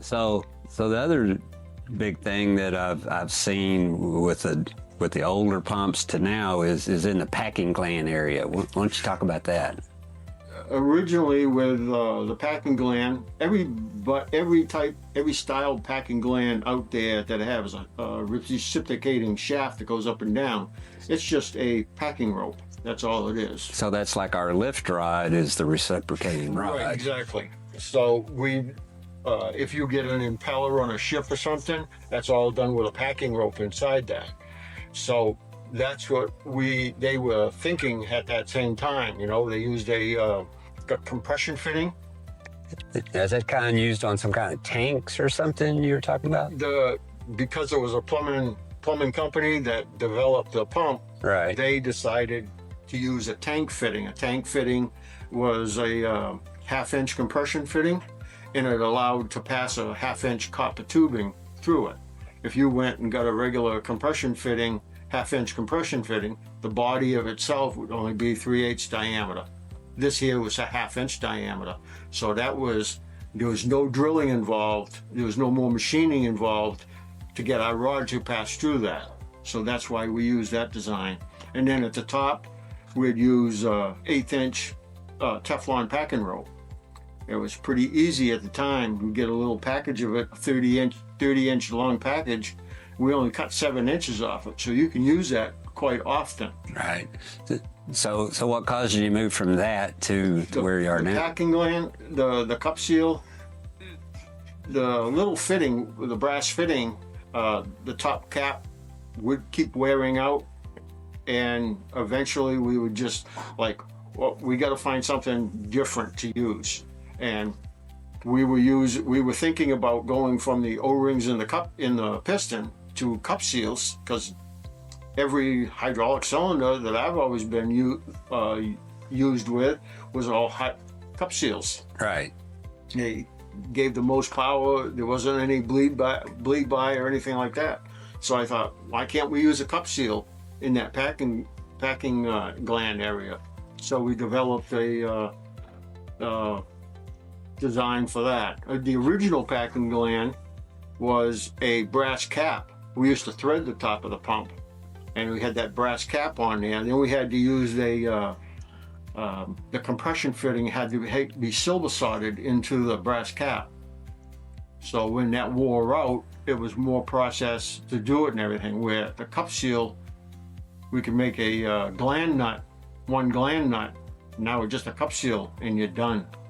So the other big thing that I've seen with the older pumps to now is in the packing gland area. Why don't you talk about that? Originally with the packing gland, every style packing gland out there that has a reciprocating shaft that goes up and down, it's just a packing rope. That's all it is. So that's like our lift rod is the reciprocating rod. Right, exactly. So if you get an impeller on a ship or something, that's all done with a packing rope inside that. So that's what they were thinking at that same time. You know, they used a compression fitting. Is that kind of used on some kind of tanks or something you were talking about? Because there was a plumbing company that developed the pump, right? They decided to use a tank fitting. A tank fitting was a half-inch compression fitting, and it allowed to pass a half-inch copper tubing through it. If you went and got a regular compression fitting, half-inch compression fitting, the body of itself would only be 3/8 diameter. This here was a half-inch diameter. So there was no drilling involved. There was no more machining involved to get our rod to pass through that. So that's why we use that design. And then at the top, we'd use 1/8" Teflon packing rope. It was pretty easy at the time. We'd get a little package of it, a 30-inch long package. We only cut 7 inches off it. So you can use that quite often. Right. So what caused you to move from that to where you are now? The packing gland, the cup seal, the little fitting, the brass fitting, the top cap would keep wearing out, and eventually we would just well, we got to find something different to use, and we were thinking about going from the O-rings in the piston to cup seals, because every hydraulic cylinder that I've always been used with was all cup seals. Right. They gave the most power. There wasn't any bleed by or anything like that. So I thought, why can't we use a cup seal in that packing gland area? So we developed a design for that. The original packing gland was a brass cap. We used to thread the top of the pump, and we had that brass cap on there. And then we had to use the compression fitting had to be silver soldered into the brass cap. So when that wore out, it was more process to do it and everything. Where the cup seal, we could make a gland nut, one gland nut. Now it's just a cup seal and you're done.